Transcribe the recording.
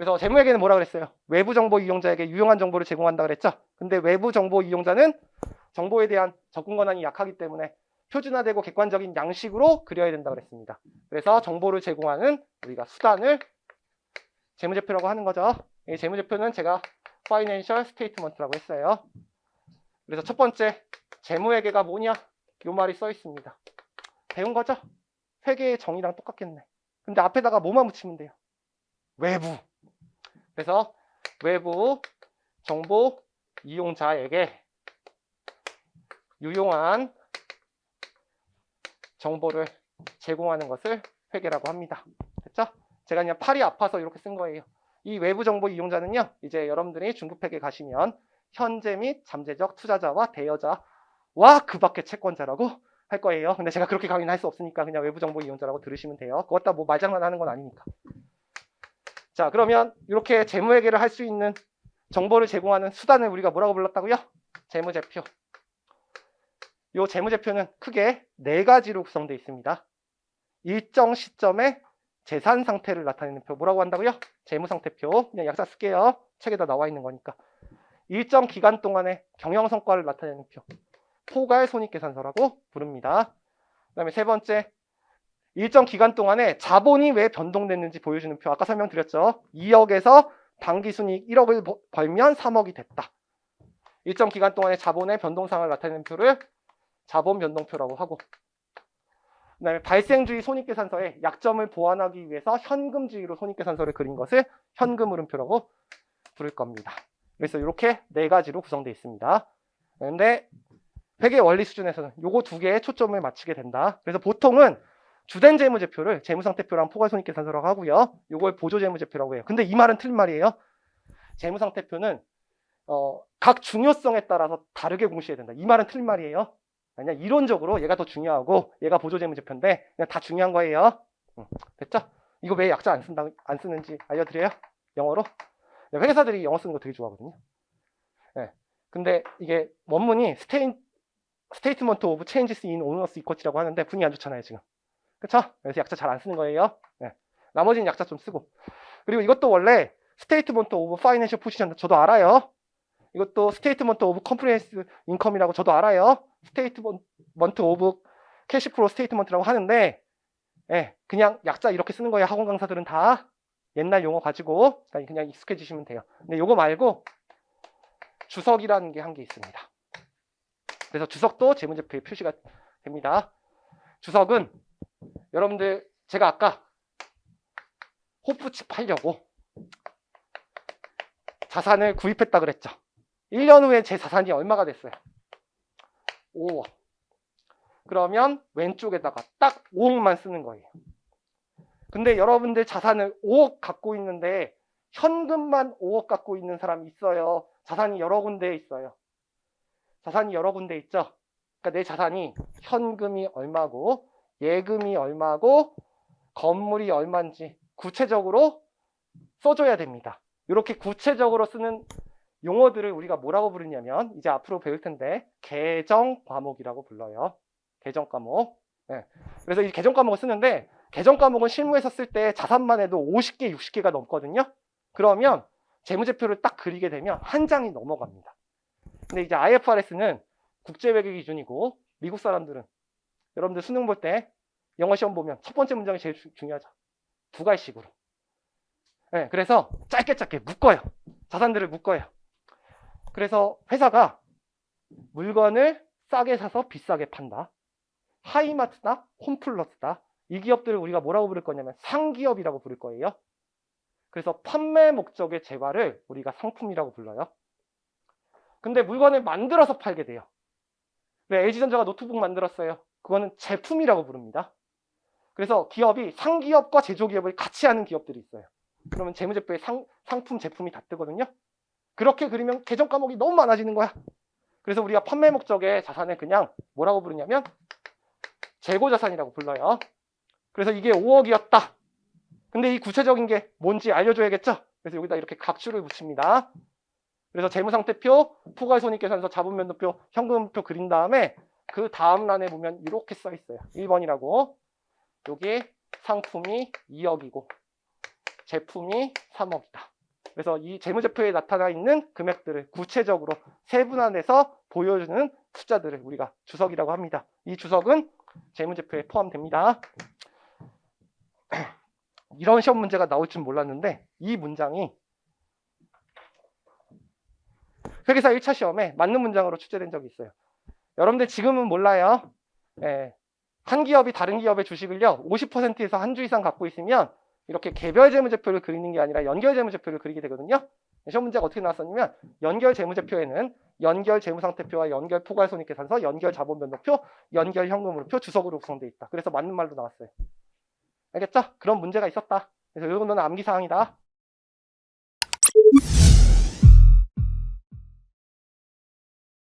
그래서 재무회계는 뭐라 그랬어요? 외부 정보 이용자에게 유용한 정보를 제공한다 그랬죠? 근데 외부 정보 이용자는 정보에 대한 접근 권한이 약하기 때문에 표준화되고 객관적인 양식으로 그려야 된다 그랬습니다. 그래서 정보를 제공하는 우리가 수단을 재무제표라고 하는 거죠. 이 재무제표는 제가 Financial Statement라고 했어요. 그래서 첫 번째, 재무회계가 뭐냐? 요 말이 써 있습니다. 배운 거죠? 회계의 정의랑 똑같겠네. 근데 앞에다가 뭐만 붙이면 돼요? 외부. 그래서 외부 정보 이용자에게 유용한 정보를 제공하는 것을 회계라고 합니다. 됐죠? 제가 그냥 팔이 아파서 이렇게 쓴 거예요. 이 외부 정보 이용자는요, 이제 여러분들이 중급회계 가시면 현재 및 잠재적 투자자와 대여자와 그 밖의 채권자라고 할 거예요. 근데 제가 그렇게 강의는 할 수 없으니까 그냥 외부 정보 이용자라고 들으시면 돼요. 그것 다 뭐 말장난하는 건 아니니까. 자, 그러면 이렇게 재무회계를 할 수 있는 정보를 제공하는 수단을 우리가 뭐라고 불렀다고요? 재무제표. 이 재무제표는 크게 4가지로 구성되어 있습니다. 일정 시점에 재산 상태를 나타내는 표 뭐라고 한다고요? 재무상태표. 그냥 약자 쓸게요. 책에다 나와 있는 거니까. 일정 기간 동안의 경영 성과를 나타내는 표. 포괄 손익계산서라고 부릅니다. 그 다음에 세 번째, 일정 기간 동안에 자본이 왜 변동됐는지 보여주는 표. 아까 설명드렸죠. 2억에서 당기순이익 1억을 벌면 3억이 됐다. 일정 기간 동안의 자본의 변동상을 나타내는 표를 자본 변동표라고 하고, 그다음에 발생주의 손익계산서에 약점을 보완하기 위해서 현금주의로 손익계산서를 그린 것을 현금흐름표라고 부를 겁니다. 그래서 이렇게 4가지로 구성되어 있습니다. 그런데 회계 원리 수준에서는 요거 2개에 초점을 맞추게 된다. 그래서 보통은 주된 재무제표를 재무상태표랑 포괄손익계산서라고 하고요. 요걸 보조재무제표라고 해요. 근데 이 말은 틀린 말이에요. 재무상태표는 각 중요성에 따라서 다르게 공시해야 된다. 이 말은 틀린 말이에요. 그냥 이론적으로 얘가 더 중요하고 얘가 보조재무제표인데 그냥 다 중요한 거예요. 됐죠? 이거 왜 약자 안 쓰는지 알려드려요? 영어로? 회계사들이 영어 쓰는 거 되게 좋아하거든요. 네. 근데 이게 원문이 Statement of Changes in Owners Equity라고 하는데 분위기 안 좋잖아요, 지금. 그쵸? 그래서 약자 잘 안 쓰는 거예요. 네. 나머지는 약자 좀 쓰고. 그리고 이것도 원래 Statement of Financial Position 저도 알아요. 이것도 Statement of Comprehensive Income이라고 저도 알아요. Statement of Cash Flow Statement라고 하는데 그냥 약자 이렇게 쓰는 거예요. 학원 강사들은 다 옛날 용어 가지고 그냥 익숙해지시면 돼요. 근데 요거 말고 주석이라는 게 한 개 있습니다. 그래서 주석도 재무제표에 표시가 됩니다. 주석은 여러분들 제가 아까 호프집 팔려고 자산을 구입했다 그랬죠. 1년 후에 제 자산이 얼마가 됐어요? 5억. 그러면 왼쪽에다가 딱 5억만 쓰는 거예요. 근데 여러분들 자산을 5억 갖고 있는데 현금만 5억 갖고 있는 사람이 있어요. 자산이 여러 군데에 있어요. 자산이 여러 군데 있죠. 그러니까 내 자산이 현금이 얼마고 예금이 얼마고 건물이 얼마인지 구체적으로 써줘야 됩니다. 이렇게 구체적으로 쓰는 용어들을 우리가 뭐라고 부르냐면 이제 앞으로 배울 텐데 계정 과목이라고 불러요. 계정 과목. 네. 그래서 이 계정 과목을 쓰는데 계정 과목은 실무에서 쓸 때 자산만 해도 50개, 60개가 넘거든요. 그러면 재무제표를 딱 그리게 되면 한 장이 넘어갑니다. 근데 이제 IFRS는 국제회계 기준이고 미국 사람들은 여러분들 수능 볼 때 영어 시험 보면 첫 번째 문장이 제일 중요하죠. 2가지식으로. 네, 그래서 짧게 묶어요. 자산들을 묶어요. 그래서 회사가 물건을 싸게 사서 비싸게 판다. 하이마트다, 홈플러스다. 이 기업들을 우리가 뭐라고 부를 거냐면 상기업이라고 부를 거예요. 그래서 판매 목적의 재화를 우리가 상품이라고 불러요. 근데 물건을 만들어서 팔게 돼요. LG전자가 노트북 만들었어요. 그거는 제품이라고 부릅니다. 그래서 기업이 상기업과 제조기업을 같이 하는 기업들이 있어요. 그러면 재무제표에 상품, 제품이 다 뜨거든요. 그렇게 그리면 계정 과목이 너무 많아지는 거야. 그래서 우리가 판매 목적의 자산을 그냥 뭐라고 부르냐면 재고자산이라고 불러요. 그래서 이게 5억이었다. 근데 이 구체적인 게 뭔지 알려줘야겠죠? 그래서 여기다 이렇게 각주를 붙입니다. 그래서 재무상태표, 포괄손익계산서, 자본변동표, 현금표 그린 다음에 그 다음 란에 보면 이렇게 써 있어요. 1번이라고. 여기 상품이 2억이고 제품이 3억이다. 그래서 이 재무제표에 나타나 있는 금액들을 구체적으로 세분화해서 보여주는 숫자들을 우리가 주석이라고 합니다. 이 주석은 재무제표에 포함됩니다. 이런 시험 문제가 나올 줄 몰랐는데 이 문장이 회계사 1차 시험에 맞는 문장으로 출제된 적이 있어요. 여러분들 지금은 몰라요. 한 기업이 다른 기업의 주식을요 50%에서 한 주 이상 갖고 있으면 이렇게 개별 재무제표를 그리는 게 아니라 연결 재무제표를 그리게 되거든요. 시험 문제가 어떻게 나왔었냐면 연결 재무제표에는 연결 재무상태표와 연결 포괄손익계산서, 연결 자본변동표, 연결 현금흐름표 주석으로 구성되어 있다. 그래서 맞는 말로 나왔어요. 알겠죠? 그런 문제가 있었다. 그래서 이거는 암기사항이다.